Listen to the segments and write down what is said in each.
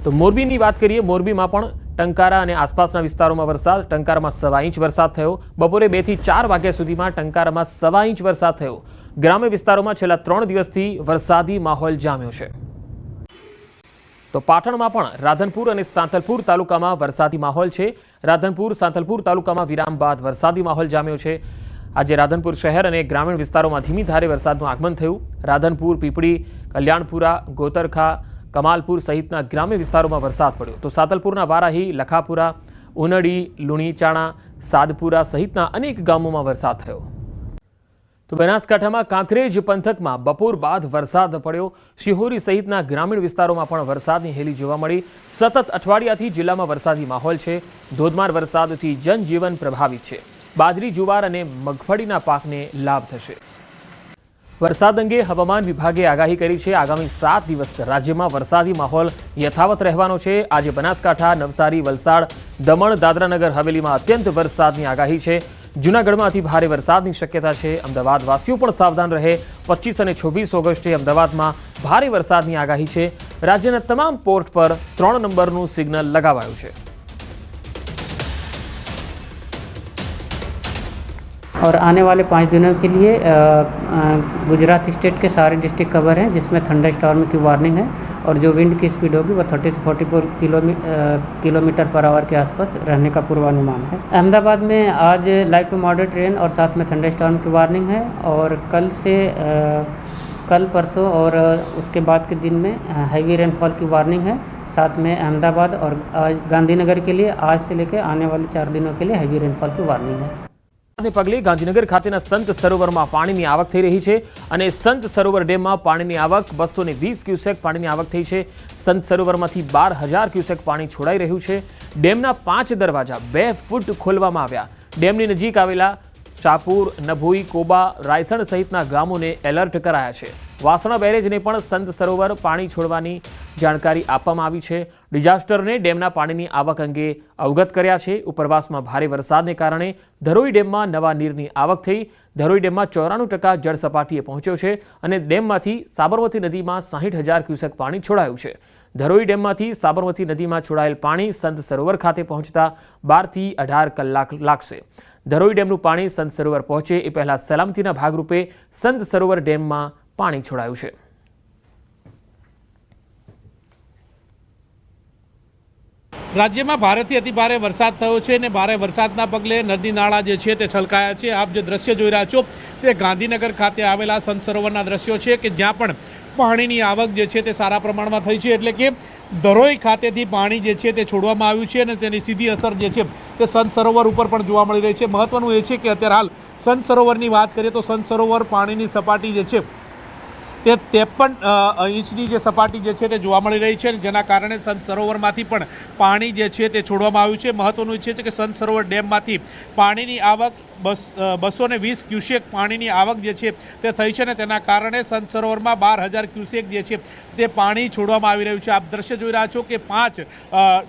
તો મોરબીની વાત કરીએ, મોરબીમાં પણ ટંકારા અને આસપાસના વિસ્તારોમાં વરસાદ. ટંકારામાં 1.5 ઇંચ વરસાદ થયો. બપોરે 2 થી 4 વાગ્યા સુધીમાં ટંકારામાં 1.25 ઇંચ વરસાદ થયો. ગ્રામ્ય વિસ્તારોમાં છેલ્લા 3 દિવસથી વરસાદી માહોલ જામ્યો છે. તો પાટણમાં પણ રાધનપુર અને સાંતલપુર તાલુકામાં વરસાદી માહોલ છે. રાધનપુર સાંતલપુર તાલુકામાં વિરામ બાદ વરસાદી માહોલ જામ્યો છે. આજે રાધનપુર શહેર અને ગ્રામીણ વિસ્તારોમાં ધીમી ધારે વરસાદનું આગમન થયું. રાધનપુર, પીપળી, કલ્યાણપુરા, ગોતરખા, કમાલપુર સહિતના ગ્રામ્ય વિસ્તારોમાં વરસાદ પડ્યો. તો સાતલપુરના વારાહી, લખાપુરા, ઉનડી, લુણીચાણા, સાદપુરા સહિતના અનેક ગામોમાં વરસાદ થયો. તો બનાસકાંઠામાં કાંકરેજ પંથકમાં બપોર બાદ વરસાદ પડ્યો. શિહોરી સહિતના ગ્રામીણ વિસ્તારોમાં પણ વરસાદની હેલી જોવા મળી. સતત અઠવાડિયાથી જિલ્લામાં વરસાદી માહોલ છે. ધોધમાર વરસાદથી જનજીવન પ્રભાવિત છે. બાજરી, જુવાર અને મગફળીના પાકને લાભ થશે. વરસાદ અંગે હવામાન વિભાગે આગાહી કરી છે. આગામી 7 દિવસ રાજ્યમાં વરસાદી માહોલ યથાવત રહેવાનો છે. આજે બનાસકાંઠા, નવસારી, વલસાડ, દમણ, દાદરાનગર હવેલીમાં અત્યંત વરસાદની આગાહી છે. જૂનાગઢમાં અતિ ભારે વરસાદની શક્યતા છે. અમદાવાદ વાસીઓ પણ સાવધાન રહે. 25 અને 26 ઓગસ્ટે અમદાવાદમાં ભારે વરસાદની આગાહી છે. રાજ્યના તમામ પોર્ટ પર 3 નંબરનું સિગ્નલ લગાવાયું છે. और आने वाले 5 दिनों के लिए गुजरात स्टेट के सारे डिस्ट्रिक्ट कवर हैं, जिसमें थंडर स्टॉर्म की वार्निंग है और जो विंड की स्पीड होगी वो 30 से 44 किलोमीटर पर आवर के आसपास रहने का पूर्वानुमान है. अहमदाबाद में आज लाइट टू मॉडरेट रेन और साथ में थंडर स्टॉर्म की वार्निंग है और कल परसों और उसके बाद के दिन में हैवी रेनफॉल की वार्निंग है. साथ में अहमदाबाद और गांधीनगर के लिए आज से लेकर आने वाले 4 दिनों के लिए हैवी रेनफॉल की वार्निंग है. ने पगले गांधीनगर खातेना संत सरोवરમાં પાણીની આવક થઈ રહી છે અને સંત સરોવર ડેમમાં પાણીની આવક 220 ક્યુસેક પાણીની આવક થઈ છે. સંત સરોવરમાંથી 12,000 ક્યુસેક પાણી છોડાઈ રહ્યું છે. ડેમના 5 દરવાજા 2 ફૂટ ખોલવામાં આવ્યા. ડેમની નજીક આવેલા શાહપુર, નભોઈ, કોબા, રાયસણ સહિતના ગામોને એલર્ટ કરાયા છે. વાસણા બેરેજને પણ સંત સરોવર પાણી છોડવાની જાણકારી આપવામાં આવી છે. ડિઝાસ્ટરને ડેમના પાણીની આવક અંગે અવગત કર્યા છે. ઉપરવાસમાં ભારે વરસાદને કારણે ધરોઈ ડેમમાં નવા નીરની આવક થઈ. ધરોઈ ડેમમાં 94% જળ સપાટીએ પહોંચ્યો છે અને ડેમમાંથી સાબરમતી નદીમાં 60,000 ક્યુસેક પાણી છોડાયું છે. ધરોઈ ડેમમાંથી સાબરમતી નદીમાં છોડાયેલ પાણી સંત સરોવર ખાતે પહોંચતા 12 થી 18 કલાક લાગશે. ધરોઈ ડેમનું પાણી સંત સરોવર પહોંચે એ પહેલા સલામતીના ભાગરૂપે સંત સરોવર ડેમમાં પાણી છોડાયું છે. રાજ્યમાં ભારેથી અતિભારે વરસાદ થયો છે અને ભારે વરસાદના પગલે નદી નાળા જે છે તે છલકાયા છે. આપ જે દ્રશ્ય જોઈ રહ્યા છો તે ગાંધીનગર ખાતે આવેલા સંત સરોવરના દ્રશ્યો છે કે જ્યાં પણ પાણીની આવક જે છે તે સારા પ્રમાણમાં થઈ છે. એટલે કે ધરોઈ ખાતેથી પાણી જે છે તે છોડવામાં આવ્યું છે અને તેની સીધી અસર જે છે તે સંત સરોવર ઉપર પણ જોવા મળી રહી છે. મહત્વનું એ છે કે અત્યારે હાલ સંત સરોવરની વાત કરીએ તો સંત સરોવર પાણીની સપાટી જે છે તે 53 ઇંચની જે સપાટી જે છે તે જોવા મળી રહી છે, જેના કારણે સંત સરોવરમાંથી પણ પાણી જે છે તે છોડવામાં આવ્યું છે. મહત્વનું એ છે કે સંત સરોવર ડેમમાંથી પાણીની આવક 220 ક્યુસેક પાણીની આવક જે છે તે થઈ છે અને તેના કારણે સંત સરોવરમાં 12,000 ક્યુસેક જે છે તે પાણી છોડવામાં આવી રહ્યું છે. આપ દ્રશ્ય જોઈ રહ્યા છો કે 5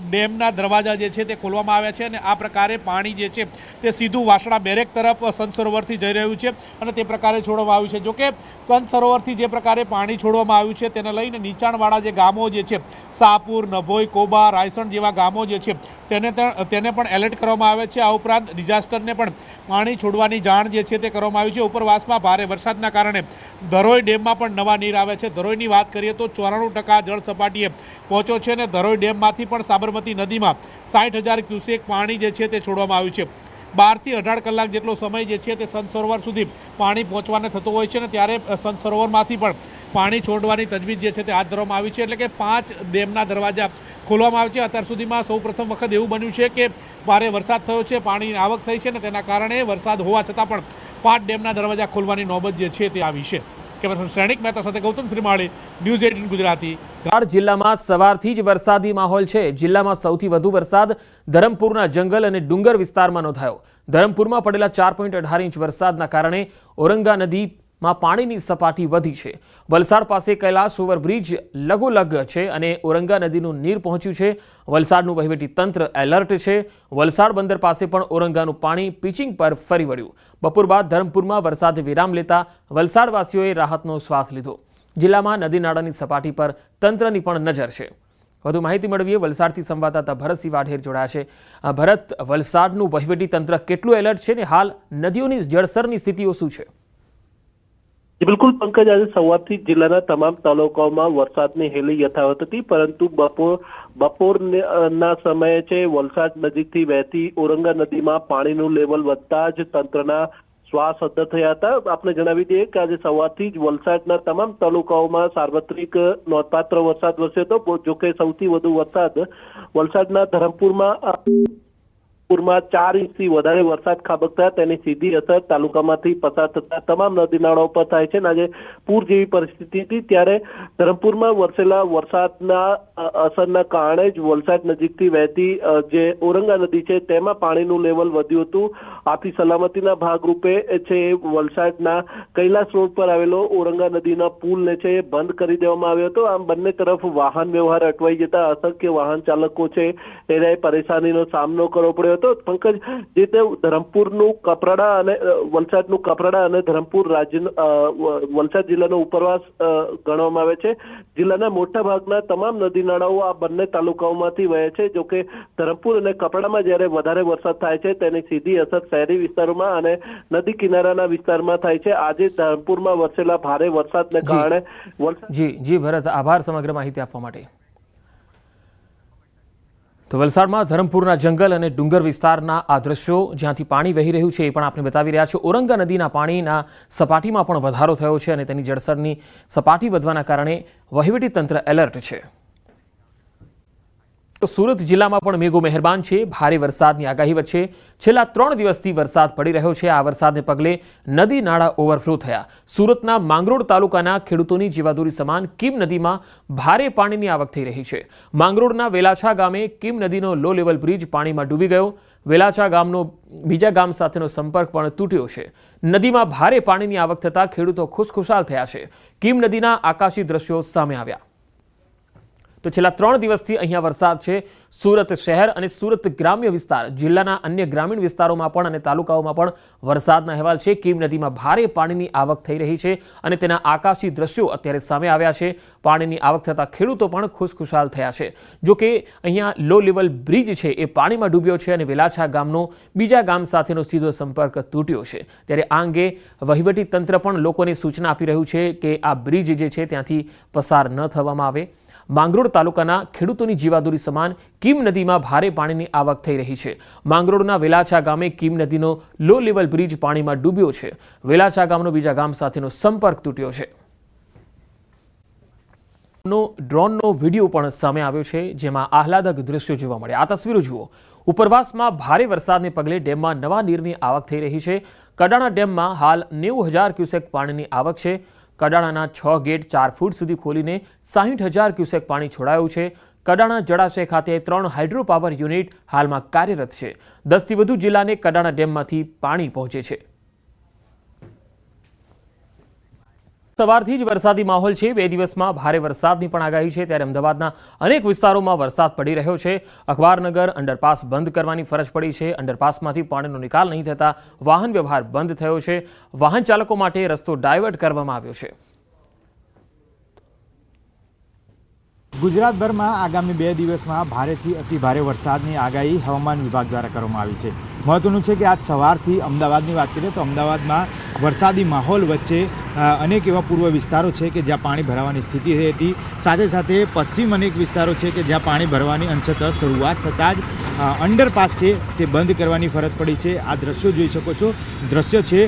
ડેમના દરવાજા જે છે તે ખોલવામાં આવ્યા છે અને આ પ્રકારે પાણી જે છે તે સીધું વાસણા બેરેક તરફ સંત સરોવરથી જઈ રહ્યું છે અને તે પ્રકારે છોડવામાં આવ્યું છે. જોકે સંત સરોવરથી જે પ્રકારે પાણી છોડવામાં આવ્યું છે તેને લઈને નીચાણવાળા જે ગામો જે છે શાહપુર, નભોઈ, કોબા, રાયસણ જેવા ગામો જે છે તેને પણ એલર્ટ કરવામાં આવે છે. આ ઉપરાંત ડિઝાસ્ટરને પણ પાણી છોડવાની જાણ જે છે તે કરવામાં આવી છે. ઉપરવાસમાં ભારે વરસાદના કારણે ધરોઈ ડેમમાં પણ નવા નીર આવે છે. ધરોઈની વાત કરીએ તો 94% જળ સપાટીએ પહોંચ્યો છે અને ધરોઈ ડેમમાંથી પણ સાબરમતી નદીમાં 60,000 ક્યુસેક પાણી જે છે તે છોડવામાં આવ્યું છે. 12 થી 18 કલાક જેટલો સમય જે છે તે સંત સરોવર સુધી પાણી પહોંચવાને થતો હોય છે અને ત્યારે સંત સરોવરમાંથી પણ પાણી છોડવાની તજવીજ જે છે તે હાથ ધરવામાં આવી છે. એટલે કે 5 ડેમના દરવાજા ખોલવામાં આવે છે. અત્યાર સુધીમાં સૌ પ્રથમ વખત એવું બન્યું છે કે ભારે વરસાદ થયો છે, પાણીની આવક થઈ છે અને તેના કારણે વરસાદ હોવા છતાં પણ 5 ડેમના દરવાજા ખોલવાની નોબત જે છે તે આવી છે. કેમેરામેન શ્રેણિક મહેતા સાથે ગૌતમ શ્રીમાળી, ન્યૂઝ 18 ગુજરાતી. જિલ્લામાં સવારથી જ વરસાદી માહોલ છે. જિલ્લામાં સૌથી વધુ વરસાદ ધરમપુરના જંગલ અને ડુંગર વિસ્તારમાં નોંધાયો. ધરમપુરમાં પડેલા 4.18 ઇંચ વરસાદના કારણે ઓરંગા નદીમાં પાણીની સપાટી વધી છે. વલસાડ પાસે કૈલાસ ઓવરબ્રિજ લગોલગ છે અને ઓરંગા નદીનું નીર પહોંચ્યું છે. વલસાડનું વહીવટી તંત્ર એલર્ટ છે. વલસાડ બંદર પાસે પણ ઓરંગાનું પાણી પિચિંગ પર ફરી વળ્યું. બપોર બાદ ધરમપુરમાં વરસાદે વિરામ લેતા વલસાડવાસીઓએ રાહતનો શ્વાસ લીધો. જિલ્લામાં નદી નાળાની સપાટી પર તંત્રની પણ નજર છે. વધુ માહિતી મેળવીએ વલસાડથી સંવાદદાતા ભરતસિંહ વાઢેર જોડાયા છે. ભરત, વલસાડનું વહીવટી તંત્ર કેટલું એલર્ટ છે ને હાલ નદીઓની જળસ્તરની સ્થિતિઓ શું છે? બિલકુલ પંકજ, આજે સવારથી જિલ્લાના તમામ તાલુકાઓમાં વરસાદની હેલી યથાવત હતી, પરંતુ બપોરના સમયે છે વલસાડ નજીકથી વહેતી ઓરંગા નદીમાં પાણીનું લેવલ વધતા જ તંત્રના શ્વાસ અદ્ધર થયા હતા. આપણે જણાવી દઈએ કે આજે સવારથી જ વલસાડના તમામ તાલુકાઓમાં સાર્વત્રિક નોંધપાત્ર વરસાદ વરસ્યો હતો. જોકે સૌથી વધુ વરસાદ વલસાડના ધરમપુરમાં 4 ઇંચથી વધારે વરસાદ ખાબકતા તેની સીધી અસર તાલુકામાંથી પસાર થતા તમામ નદી નાળાઓ પર થાય છે. આજે પૂર જેવી પરિસ્થિતિ હતી, ત્યારે ધરમપુરમાં વરસેલા વરસાદના અસરના કારણે જ વલસાડ નજીકથી વહેતી જે ઓરંગા નદી છે તેમાં પાણીનું લેવલ વધ્યું હતું. આથી સલામતીના ભાગરૂપે છે વલસાડના કૈલાસ રોડ પર આવેલો ઓરંગા નદીના પુલને છે બંધ કરી દેવામાં આવ્યો હતો. આમ બંને તરફ વાહન વ્યવહાર અટવાઈ જતા અસંખ્ય વાહન ચાલકો છે એને પરેશાનીનો સામનો કરવો પડ્યો હતો. પંકજ, જે તે ધરમપુરનું કપરાડા અને વલસાડનું કપરાડા અને ધરમપુર વલસાડ જિલ્લાનો ઉપરવાસ ગણવામાં આવે છે. જિલ્લાના મોટા ભાગના તમામ નદી નાળાઓ આ બંને તાલુકાઓમાંથી વહે છે. જોકે ધરમપુર અને કપરાડામાં જ્યારે વધારે વરસાદ થાય છે તેની સીધી અસર શહેરી વિસ્તારોમાં અને નદી કિનારાના વિસ્તારમાં થાય છે. આજે ધરમપુરમાં વરસેલા ભારે વરસાદને કારણે જી ભરત, આભાર સમગ્ર માહિતી આપવા માટે. તો વલસાડમાં ધરમપુરના જંગલ અને ડુંગર વિસ્તારના આ દ્રશ્યો જ્યાંથી પાણી વહી રહ્યું છે એ પણ આપણે બતાવી રહ્યા છે. ઓરંગા નદીના પાણીના સપાટીમાં પણ વધારો થયો છે અને તેની જળસ્તરની સપાટી વધવાના કારણે વહીવટી તંત્ર એલર્ટ છે. તો સુરત જિલ્લામાં પણ મેઘો મહેરબાન છે. ભારે વરસાદની આગાહી વચ્ચે છેલ્લા 3 દિવસથી વરસાદ પડી રહ્યો છે. આ વરસાદને પગલે નદી નાળા ઓવરફ્લો થયા. સુરતના માંગરોળ તાલુકાના ખેડૂતોની જીવાદોરી સમાન કીમ નદીમાં ભારે પાણીની આવક થઈ રહી છે. માંગરોળના વેલાછા ગામે કીમ નદીનો લો લેવલ બ્રિજ પાણીમાં ડૂબી ગયો. વેલાછા ગામનો બીજા ગામ સાથેનો સંપર્ક પણ તૂટ્યો છે. નદીમાં ભારે પાણીની આવક થતાં ખેડૂતો ખુશખુશાલ થયા છે. કીમ નદીના આકાશી દ્રશ્યો સામે આવ્યા. તો છેલ્લા 3 દિવસથી અહીંયા વરસાદ છે. સુરત શહેર અને સુરત ગ્રામ્ય વિસ્તાર જિલ્લાના અન્ય ગ્રામીણ વિસ્તારોમાં પણ અને તાલુકાઓમાં પણ વરસાદના અહેવાલ છે. કીમ નદીમાં ભારે પાણીની આવક થઈ રહી છે અને તેના આકાશી દ્રશ્યો અત્યારે સામે આવ્યા છે. પાણીની આવક થતાં ખેડૂતો પણ ખુશખુશાલ થયા છે. જો કે અહીંયા લો લેવલ બ્રિજ છે એ પાણીમાં ડૂબ્યો છે અને વેલાછા ગામનો બીજા ગામ સાથેનો સીધો સંપર્ક તૂટ્યો છે. ત્યારે આ અંગે વહીવટી તંત્ર પણ લોકોને સૂચના આપી રહ્યું છે કે આ બ્રિજ જે છે ત્યાંથી પસાર ન થવામાં આવે. માંગરોળ તાલુકાના ખેડૂતોની જીવાદોરી સમાન કીમ નદીમાં ભારે પાણીની આવક થઈ રહી છે. માંગરોળના વેલાછા ગામે કીમ નદીનો લો લેવલ બ્રિજ પાણીમાં ડૂબ્યો છે. વેલાછા ગામનો બીજા ગામ સાથેનો સંપર્ક તૂટ્યો છે. ડ્રોનનો વિડીયો પણ સામે આવ્યો છે, જેમાં આહલાદક દ્રશ્યો જોવા મળ્યા. આ તસવીરો જુઓ. ઉપરવાસમાં ભારે વરસાદને પગલે ડેમમાં નવા નીરની આવક થઈ રહી છે. કડાણા ડેમમાં હાલ 90,000 ક્યુસેક પાણીની આવક છે. કડાણાના 6 ગેટ 4 ફૂટ સુધી ખોલીને 60,000 ક્યુસેક પાણી છોડાયું છે. કડાણા જળાશય ખાતે 3 હાઇડ્રો પાવર યુનિટ હાલમાં કાર્યરત છે. 10થી વધુ જિલ્લાને કડાણા ડેમમાંથી પાણી પહોંચે છે. સવારથી જ વરસાદી માહોલ છે. 2 દિવસમાં ભારે વરસાદની પણ આગાહી છે. ત્યારે અમદાવાદના અનેક વિસ્તારોમાં વરસાદ પડી રહ્યો છે. અખબારનગર અંડરપાસ બંધ કરવાની ફરજ પડી છે. અંડરપાસમાંથી પાણીનો નિકાલ નહીં થતા વાહન વ્યવહાર બંધ થયો છે. વાહન ચાલકો માટે રસ્તો ડાયવર્ટ કરવામાં આવ્યો છે. ગુજરાતભરમાં આગામી 2 દિવસમાં ભારેથી અતિ ભારે વરસાદની આગાહી હવામાન વિભાગ દ્વારા કરવામાં આવી છે. મહત્વનું છે કે આજ સવારથી અમદાવાદની વાત કરીએ તો અમદાવાદમાં વરસાદી માહોલ વચ્ચે અનેક એવા પૂર્વ વિસ્તારો છે કે જ્યાં પાણી ભરાવાની સ્થિતિ હતી. સાથે સાથે પશ્ચિમ અનેક વિસ્તારો છે કે જ્યાં પાણી ભરવાની અંશતઃ શરૂઆત થતાં જ અંડરપાસ છે તે બંધ કરવાની ફરજ પડી છે. આ દ્રશ્યો જોઈ શકો છો. દ્રશ્ય છે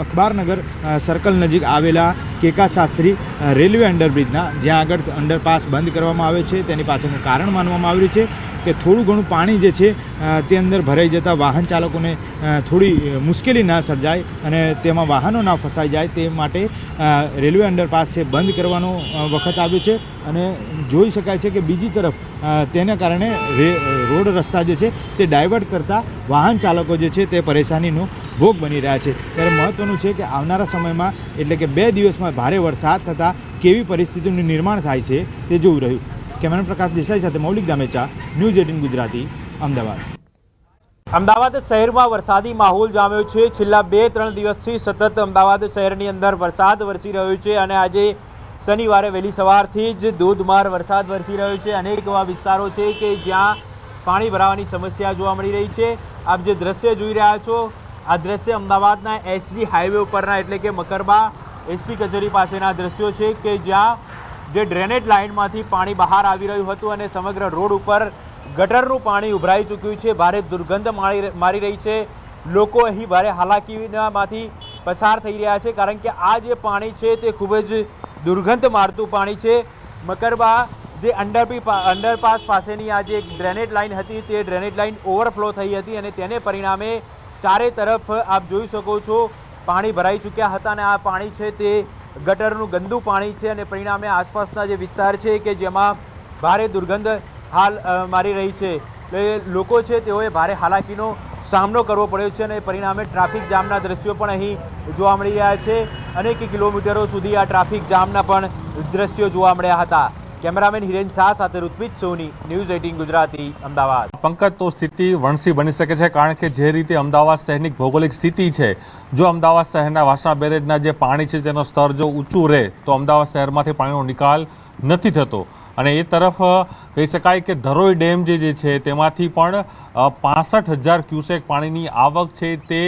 અખબારનગર સર્કલ નજીક આવેલા કેકા શાસ્ત્રી રેલવે અંડરબ્રિજના, જ્યાં આગળ અંડરપાસ બંધ કરવામાં આવે છે. તેની પાછળનું કારણ માનવામાં આવ્યું છે કે થોડું ઘણું પાણી જે છે તે અંદર ભરાઈ જતાં વાહન ચાલકોને થોડી મુશ્કેલી ના સર્જાય અને તેમાં વાહનો ના ફસાઈ જાય તે માટે રેલવે અંડરપાસ છે બંધ કરવાનો વખત આવ્યો છે. અને જોઈ શકાય છે કે બીજી તરફ તેના કારણે રોડ રસ્તા જે છે તે ડાયવર્ટ કરતા વાહન ચાલકો જે છે તે પરેશાનીનો ભોગ બની રહ્યા છે. ત્યારે મહત્ત્વનું છે કે આવનારા સમયમાં એટલે કે 2 દિવસમાં ભારે વરસાદ થતાં કેવી પરિસ્થિતિનું નિર્માણ થાય છે તે જોવું રહ્યું. કેમેરામેન પ્રકાશ દેસાઈ સાથે મૌલિક દામેચા, ન્યૂઝ 18 ગુજરાતી, અમદાવાદ. અમદાવાદ શહેરમાં વરસાદી માહોલ જામ્યો છે. છેલ્લા 2-3 દિવસથી સતત અમદાવાદ શહેરની અંદર વરસાદ વરસી રહ્યો છે અને આજે શનિવારે વહેલી સવારથી જ ધોધમાર વરસાદ વરસી રહ્યો છે। અનેક એવા વિસ્તારો છે કે જ્યાં પાણી ભરાવાની સમસ્યા જોવા મળી રહી છે। આપ જે દ્રશ્ય જોઈ રહ્યા છો આ દ્રશ્ય અમદાવાદના SG હાઈવે ઉપરના એટલે કે મકરબા SP કચેરી પાસેના દ્રશ્યો છે કે જ્યાં જે ડ્રેનેજ લાઇનમાંથી પાણી બહાર આવી રહ્યું હતું અને સમગ્ર રોડ ઉપર ગટરનું પાણી ઉભરાઈ ચૂક્યું છે। ભારે દુર્ગંધ મારી રહી છે। લોકો અહીં ભારે હાલાકીમાંથી પસાર થઈ રહ્યા છે કારણ કે આ જે પાણી છે તે ખૂબ જ દુર્ગંધ મારતું પાણી છે। મકરબા જે અંડરપાસ પાસેની આ જે ડ્રેનેજ લાઇન હતી તે ડ્રેનેજ લાઇન ઓવરફ્લો થઈ હતી અને તેને પરિણામે ચારે તરફ આપ જોઈ શકો છો પાણી ભરાઈ ચૂક્યા હતા અને આ પાણી છે તે ગટરનું ગંદુ પાણી છે અને પરિણામે આસપાસના જે વિસ્તાર છે કે જેમાં ભારે દુર્ગંધ હાલ મારી રહી છે। એટલે લોકો છે તેઓએ ભારે હાલાકીનો સામનો કરવો પડ્યો છે અને પરિણામે ટ્રાફિક જામના દ્રશ્યો પણ અહીં જોવા મળી રહ્યા છે। અનેક કિલોમીટરો સુધી આ ટ્રાફિક જામના પણ દ્રશ્યો જોવા મળ્યા હતા। કેમેરામેન હિરેન શાહ સાથે ઋત્વિજ સોની, ન્યૂઝ 18 ગુજરાતી, અમદાવાદ। પંકજ, તો સ્થિતિ વણસી બની શકે છે કારણ કે જે રીતે અમદાવાદ શહેરની ભૌગોલિક સ્થિતિ છે, જો અમદાવાદ શહેરના વાસણા બેરેજના જે પાણી છે તેનો સ્તર જો ઊંચું રહે તો અમદાવાદ શહેરમાંથી પાણીનો નિકાલ નથી થતો અને એ તરફ કહી શકાય કે ધરોઈ ડેમ જે છે તેમાંથી પણ 65,000 ક્યુસેક પાણીની આવક છે તે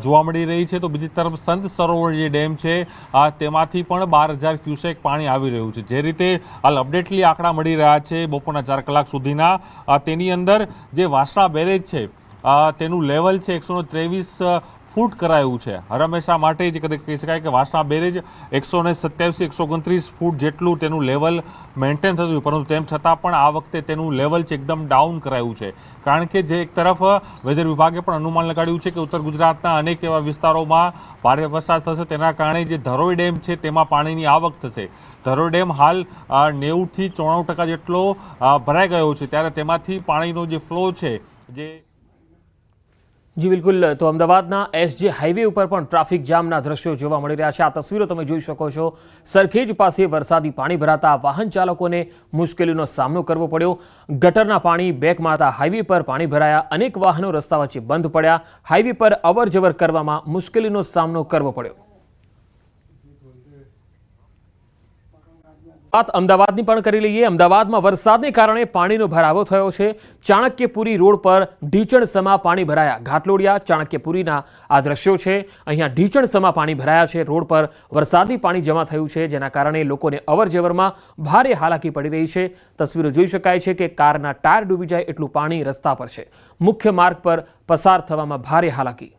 જોવા મળી રહી છે। તો બીજી તરફ સંત સરોવર જે ડેમ છે તેમાંથી પણ 12,000 ક્યુસેક પાણી આવી રહ્યું છે। જે રીતે હાલ અપડેટલી આંકડા મળી રહ્યા છે બપોરના 4 કલાક સુધીના, તેની અંદર જે વાસણા બેરેજ છે તેનું લેવલ છે 123 ફૂટ કરાયું છે। હંમેશા માટે જ કહી શકાય કે વાસણા બેરેજ 127-129 ફૂટ જેટલું તેનું લેવલ મેન્ટેન થતું, પરંતુ તેમ છતાં પણ આ વખતે તેનું લેવલ છે એકદમ ડાઉન કરાયું છે કારણ કે જે એક તરફ વેધર વિભાગે પણ અનુમાન લગાડ્યું છે કે ઉત્તર ગુજરાતના અનેક એવા વિસ્તારોમાં ભારે વરસાદ થશે, તેના કારણે જે ધરોઈ ડેમ છે તેમાં પાણીની આવક થશે। ધરોઈ ડેમ હાલ 90% થી 94% જેટલો ભરાઈ ગયો છે, ત્યારે તેમાંથી પાણીનો જે ફ્લો છે જે જી બિલકુલ, તો અમદાવાદના SG હાઈવે ઉપર પણ ટ્રાફિક જામના દ્રશ્યો જોવા મળી રહ્યા છે। આ તસવીરો તમે જોઈ શકો છો। સરખેજ પાસે વરસાદી પાણી ભરાતા વાહન ચાલકોને મુશ્કેલીનો સામનો કરવો પડ્યો। ગટરના પાણી બેક મારતા હાઈવે પર પાણી ભરાયા, અનેક વાહનો રસ્તા વચ્ચે બંધ પડ્યા, હાઈવે પર અવર જવર કરવામાં મુશ્કેલીનો સામનો કરવો પડ્યો। વાત અમદાવાદની પણ કરી લઈએ। અમદાવાદમાં વરસાદને કારણે પાણીનો ભરાવો થયો છે। ચાણક્યપુરી રોડ પર ઢીચણસમા પાણી ભરાયા। ઘાટલોડિયા ચાણક્યપુરીના આ દ્રશ્યો છે। અહીંયા ઢીચણસમા પાણી ભરાયા છે। રોડ પર વરસાદી પાણી જમા થયું છે, જેના કારણે લોકોને અવરજવરમાં ભારે હાલાકી પડી રહી છે। તસવીરો જોઈ શકાય છે કે કારના ટાયર ડૂબી જાય એટલું પાણી રસ્તા પર છે। મુખ્ય માર્ગ પર પસાર થવામાં ભારે હાલાકી।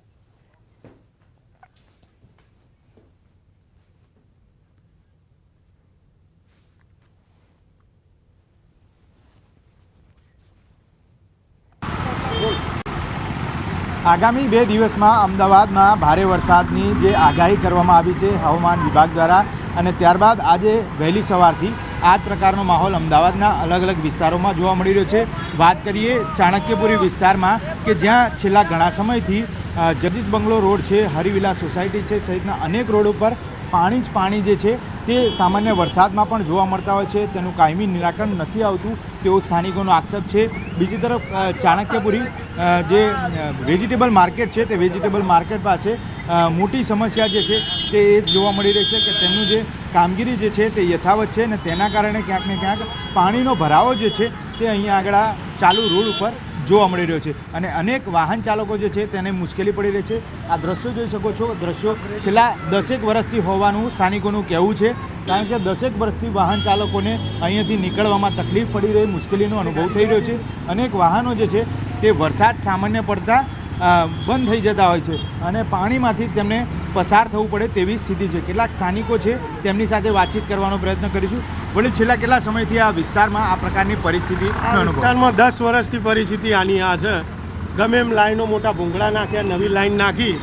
આગામી 2 દિવસમાં અમદાવાદમાં ભારે વરસાદની જે આગાહી કરવામાં આવી છે હવામાન વિભાગ દ્વારા, અને ત્યારબાદ આજે વહેલી સવારથી આ જ પ્રકારનો માહોલ અમદાવાદના અલગ અલગ વિસ્તારોમાં જોવા મળી રહ્યો છે। વાત કરીએ ચાણક્યપુરી વિસ્તારમાં કે જ્યાં છેલ્લા ઘણા સમયથી જગદીશ બંગલો રોડ છે, હરિવિલાસ સોસાયટી છે સહિતના અનેક રોડ ઉપર પાણી જ પાણી જે છે તે સામાન્ય વરસાદમાં પણ જોવા મળતા હોય છે, તેનું કાયમી નિરાકરણ નથી આવતું તેવો સ્થાનિકોનો આક્ષેપ છે। બીજી તરફ ચાણક્યપુરી જે વેજીટેબલ માર્કેટ છે તે વેજીટેબલ માર્કેટ પાસે મોટી સમસ્યા જે છે તે એ જોવા મળી રહી છે કે તેમનું જે કામગીરી જે છે તે યથાવત છે અને તેના કારણે ક્યાંક ને ક્યાંક પાણીનો ભરાવો જે છે તે અહીંયા આગળ ચાલુ રોડ ઉપર જોવા મળી રહ્યો છે અને અનેક વાહન ચાલકો જે છે તેને મુશ્કેલી પડી રહી છે। આ દ્રશ્યો જોઈ શકો છો, દ્રશ્યો છેલ્લા 10 વર્ષથી હોવાનું સ્થાનિકોનું કહેવું છે કારણ કે 10 વર્ષથી વાહન ચાલકોને અહીંયાથી નીકળવામાં તકલીફ પડી રહી, મુશ્કેલીનો અનુભવ થઈ રહ્યો છે। અનેક વાહનો જે છે તે વરસાદ સામાન્ય પડતા બંધ થઈ જતા હોય છે અને પાણીમાંથી તેમને પસાર થવું પડે તેવી સ્થિતિ છે। કેટલાક સ્થાનિકો છે તેમની સાથે વાતચીત કરવાનો પ્રયત્ન કરીશું। વળી છેલ્લા કેટલા સમયથી આ વિસ્તારમાં આ પ્રકારની પરિસ્થિતિ વિસ્તારમાં 10 વર્ષથી પરિસ્થિતિ આની આ છે। ગમે એમ લાઈનો મોટા ભૂંગળા નાખ્યા, નવી લાઈન નાખી,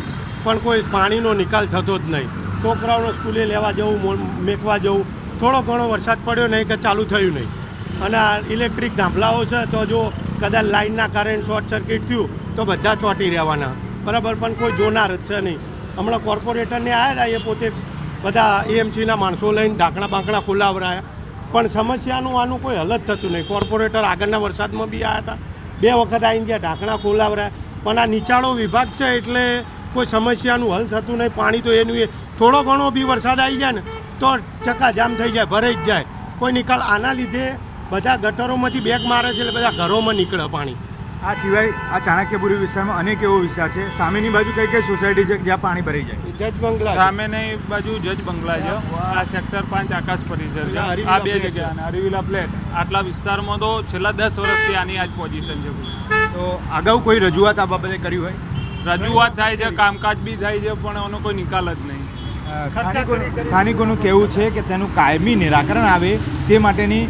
પણ કોઈ પાણીનો નિકાલ થતો જ નહીં। છોકરાઓને સ્કૂલે લેવા જવું, મેકવા જવું, થોડો ઘણો વરસાદ પડ્યો નહીં કે ચાલુ થયું નહીં। અને આ ઇલેક્ટ્રિક ધાંભલાઓ છે તો જો કદાચ લાઇનના કારણે શોર્ટ સર્કિટ થયું તો બધા ચોંટી રહેવાના, બરાબર, પણ કોઈ જોનાર જ છે નહીં। હમણાં કોર્પોરેટરને આવ્યા હતા, એ પોતે બધા AMCના માણસો લઈને ઢાંકણા બાંકણા ખોલાવરાયા, પણ સમસ્યાનું આનું કોઈ હલ જ થતું નહીં। કોર્પોરેટર આગળના વરસાદમાં બી આવ્યા હતા, 2 વખત આવીને ગયા, ઢાંકણા ખોલાવરાયા, પણ આ નીચાણો વિભાગ છે એટલે કોઈ સમસ્યાનું હલ થતું નહીં। પાણી તો એનું થોડો ઘણો બી વરસાદ આવી જાય ને તો ચક્કાજામ થઈ જાય, ભરાઈ જ જાય. કોઈ નિકાલ આના લીધે બધા ગટરોમાંથી બેગ મારે છે એટલે બધા ઘરોમાં નીકળે પાણી. આ સિવાય આ ચાણક્યપુરી વિસ્તારમાં અનેક એવો વિસ્તાર છે. સામેની બાજુ કઈ કઈ સોસાયટી છે જ્યાં પાણી ભરાઈ જાય? જજ બંગલા સામેની બાજુ જજ બંગલા છે, આ સેક્ટર 5 આકાશ પરિસર છે, આ બે જગ્યા અને હરિવિલા ફ્લેટ. આટલા વિસ્તારમાં તો છેલ્લા 10 વર્ષથી આની આ જ પોઝિશન છે. તો અગાઉ કોઈ રજૂઆત આ બાબતે કરી હોય? રજૂઆત થાય છે, કામકાજ બી થાય છે, પણ એનો કોઈ નિકાલ જ નહીં. સ્થાનિકોનું કહેવું છે કે તેનું કાયમી નિરાકરણ આવે તે માટેની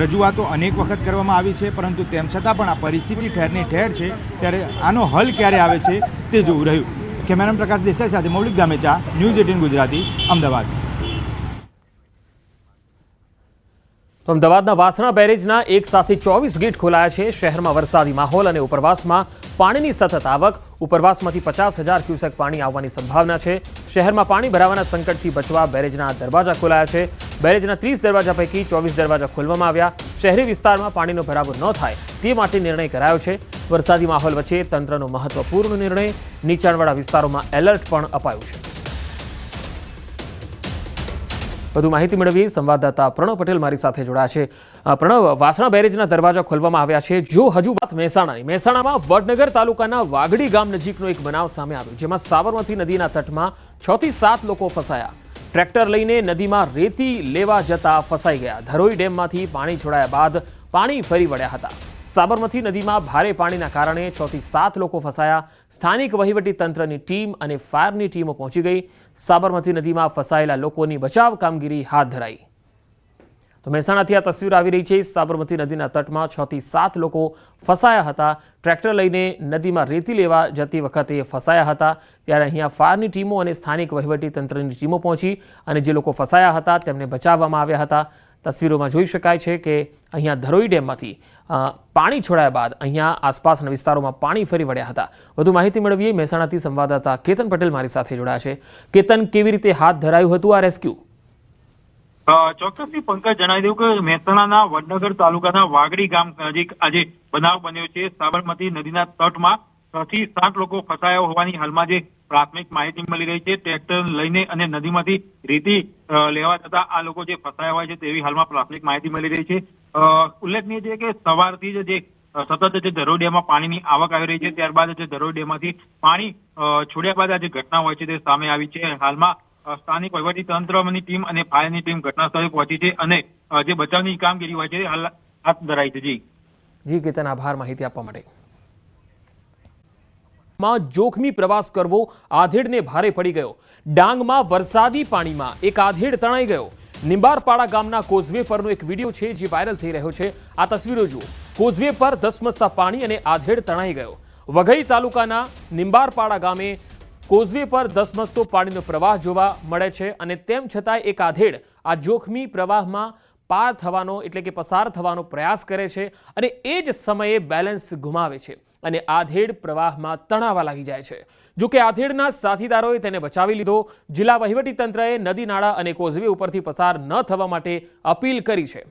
રજૂઆતો અનેક વખત કરવામાં આવી છે, પરંતુ તેમ છતાં પણ આ પરિસ્થિતિ ઠેરની ઠેર છે. ત્યારે આનો હલ ક્યારે આવે છે તે જોવું રહ્યું. કેમેરામેન પ્રકાશ દેસાઈ સાથે મૌલિક ગામેચા, ન્યૂઝ 18 ગુજરાતી, અમદાવાદ. તો અમદાવાદના વાસણા બેરેજના એક સાથે 24 ગેટ ખોલાયા છે. શહેરમાં વરસાદી માહોલ અને ઉપરવાસમાં પાણીની સતત આવક. ઉપરવાસમાંથી 50,000 ક્યુસેક પાણી આવવાની સંભાવના છે. શહેરમાં પાણી ભરાવાના સંકટથી બચવા બેરેજના દરવાજા ખોલાયા છે. બેરેજના 30 દરવાજા પૈકી 24 દરવાજા ખોલવામાં આવ્યા. શહેરી વિસ્તારમાં પાણીનો ભરાવો ન થાય તે માટે નિર્ણય કરાયો છે. વરસાદી માહોલ વચ્ચે તંત્રનો મહત્વપૂર્ણ નિર્ણય. નીચાણવાળા વિસ્તારોમાં એલર્ટ પણ અપાયું છે. વધુ માહિતી મેળવી સંવાદદાતા પ્રણવ પટેલ મારી સાથે જોડાયા છે. પ્રણવ, વાસણા બેરેજના દરવાજા ખોલવામાં આવ્યા છે. જો હજુ વાત મહેસાણામાં વડનગર તાલુકાના વાગડી ગામ નજીકનો એક બનાવ સામે આવ્યો, જેમાં સાબરમતી નદીના તટમાં 6 થી 7 લોકો ફસાયા. ટ્રેક્ટર લઈને નદીમાં રેતી લેવા જતા ફસાઈ ગયા. ધરોઈ ડેમમાંથી પાણી છોડાયા બાદ પાણી ફરી વળ્યા હતા. સાબરમતી નદીમાં ભારે પાણીના કારણે 6 થી 7 લોકો ફસાયા. સ્થાનિક વહીવટી તંત્રની ટીમ અને ફાયરની ટીમો પહોંચી ગઈ. સાબરમતી નદીમાં ફસાયેલા લોકોની બચાવ કામગીરી હાથ ધરાઈ. તો મહેસાણાથી આ તસવીર આવી રહી છે. સાબરમતી નદીના તટમાં 6 થી 7 લોકો ફસાયા હતા. ટ્રેક્ટર લઈને નદીમાં રેતી લેવા જતી વખતે ફસાયા હતા. ત્યારે અહીંયા ફાયરની ટીમો અને સ્થાનિક વહીવટી તંત્રની ટીમો પહોંચી અને જે લોકો ફસાયા હતા તેમને બચાવવામાં આવ્યા હતા. તસવીરોમાં જોઈ શકાય છે કે અહીંયા ધરોઈ ડેમમાંથી પાણી છોડાયા બાદ અહીંયા આસપાસના વિસ્તારોમાં પાણી ફરી વળ્યા હતા. વધુ માહિતી મેળવીએ. મહેસાણાથી સંવાદદાતા કેતન પટેલ મારી સાથે જોડાયા છે. કેતન, કેવી રીતે હાથ ધરાયું હતું આ રેસ્ક્યુ? ચોક્કસથી પંકજ જણાવી દઉં કે મહેસાણાના વડનગર તાલુકાના વાગડી ગામ નજીક આજે બનાવ બન્યો છે. સાબરમતી નદીના તટમાં 6 થી 7 લોકો ફસાયા હોવાની હાલમાં જે પ્રાથમિક માહિતી મળી રહી છે. ટ્રેક્ટર લઈને અને નદીમાંથી રેતી લેવા જતા આ લોકો જે ફસાયા હોય છે તેવી હાલમાં પ્રાથમિક માહિતી મળી રહી છે. ઉલ્લેખનીય છે કે સવારથી જ જે સતત જે ધરોઈ ડેમમાં પાણીની આવક આવી રહી છે, ત્યારબાદ જે ધરોઈ ડેમમાંથી પાણી છોડ્યા બાદ આ જે ઘટના હોય છે તે સામે આવી છે. હાલમાં સ્થાનિક વહીવટી તંત્રની ટીમ અને ફાયરની ટીમ ઘટના સ્થળે પહોંચી છે અને જે બચાવની કામગીરી હોય છે હાલ હાથ ધરાઈ છે. જી કેતન, આભાર માહિતી આપવા માટે. માં જોખમી પ્રવાસ કરવો આધેડને ભારે પડી ગયો. ડાંગમાં વરસાદી પાણીમાં એક આધેડ તણાઈ ગયો. નિંબારપાડા ગામના કોઝવે પરનો એક વિડીયો છે જે વાયરલ થઈ રહ્યો છે. આ તસવીરો જુઓ. કોઝવે પર ધસમસતા પાણી અને આધેડ તણાઈ ગયો. વઘઈ તાલુકાના નિંબારપાડા ગામે કોઝવે પર ધસમસતો પાણીનો પ્રવાહ જોવા મળે છે અને તેમ છતાં એક આધેડ આ જોખમી પ્રવાહમાં પાર થવાનો એટલે કે પસાર થવાનો પ્રયાસ કરે છે અને એ જ સમયે બેલેન્સ ગુમાવે છે અને આધેડ પ્રવાહમાં તણાવા લાગી જાય છે. જો કે આધેડના સાથીદારોએ તેને બચાવી લીધો. જિલ્લા વહીવટીતંત્રએ નદી નાળા અને કોઝવે ઉપરથી પસાર ન થવા માટે અપીલ કરી છે.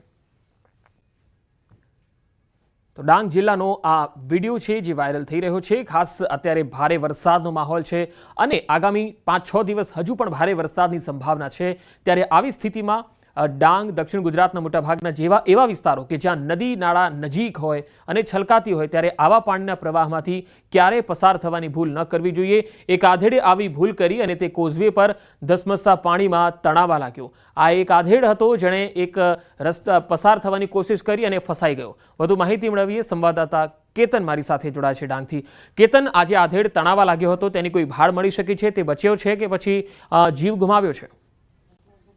તો ડાંગ જિલ્લાનો આ વિડીયો છે જે વાયરલ થઈ રહ્યો છે. ખાસ અત્યારે ભારે વરસાદનો માહોલ છે અને આગામી 5-6 દિવસ હજુ પણ ભારે વરસાદની સંભાવના છે. ત્યારે આવી સ્થિતિમાં ડાંગ, દક્ષિણ ગુજરાતના મોટાભાગના એવા વિસ્તારો કે જ્યાં નદી નાળા નજીક હોય અને છલકાતી હોય ત્યારે આવા પાણીના પ્રવાહમાંથી ક્યારેય પસાર થવાની ભૂલ ન કરવી જોઈએ. એક આધેડે આવી ભૂલ કરી અને તે કોઝવે પર ધસમસતા પાણીમાં તણાવા લાગ્યો. આ એક આધેડ હતો જેણે એક રસ્તા પસાર થવાની કોશિશ કરી અને ફસાઈ ગયો. વધુ માહિતી મેળવીએ. સંવાદદાતા કેતન મારી સાથે જોડાય છે ડાંગથી. કેતન, આજે આધેડ તણાવા લાગ્યો હતો તેની કોઈ ભાળ મળી શકે છે? તે બચ્યો છે કે પછી જીવ ગુમાવ્યો છે?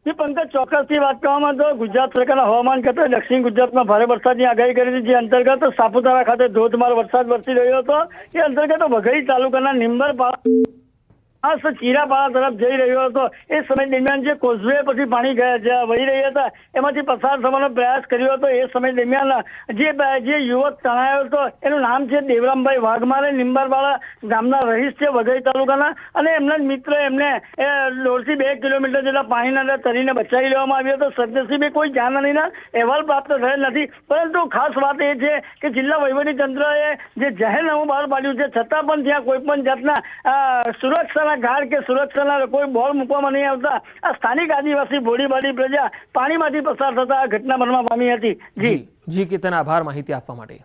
પંકજ, ચોક્કસથી વાત કરવામાં તો ગુજરાત સરકારના હવામાન ખાતાએ દક્ષિણ ગુજરાતમાં ભારે વરસાદની આગાહી કરી હતી. જે અંતર્ગત સાપુતારા ખાતે ધોધમાર વરસાદ વરસી રહ્યો હતો. એ અંતર્ગત વઘઈ તાલુકાના નિંબારપાડા ચીરાપાડા તરફ જઈ રહ્યો હતો. એ સમય દરમિયાન જે કોઝવે પછી પાણી વહી રહ્યા હતા એમાંથી પસાર થવાનો પ્રયાસ કર્યો હતો. એ સમય દરમિયાન જે યુવક તણાયો હતો એનું નામ છે દેવરામભાઈ વાઘમારે. નિંબારપાડા ગામના રહીશ છે વઘઈ તાલુકાના અને એમના જ મિત્ર એમને 1.5 થી 2 કિલોમીટર જેટલા પાણીના અંદર તરીને બચાવી લેવામાં આવ્યો હતો. સદનસીબે કોઈ જાનહાનિના અહેવાલ પ્રાપ્ત થયેલ નથી. પરંતુ ખાસ વાત એ છે કે જિલ્લા વહીવટી તંત્રએ જે જાહેરનામું બહાર પાડ્યું છે છતાં પણ ત્યાં કોઈ પણ જાતના સુરક્ષા પ્રકારના ગાર્ડ કે સુરક્ષાના કોઈ બોર્ડ મૂકવામાં નહીં આવતા આ સ્થાનિક આદિવાસી ભોળીભાળી પ્રજા પાણીમાંથી પસાર થતા આ ઘટના બનવા પામી હતી. જી જી કેતન, આભાર માહિતી આપવા માટે.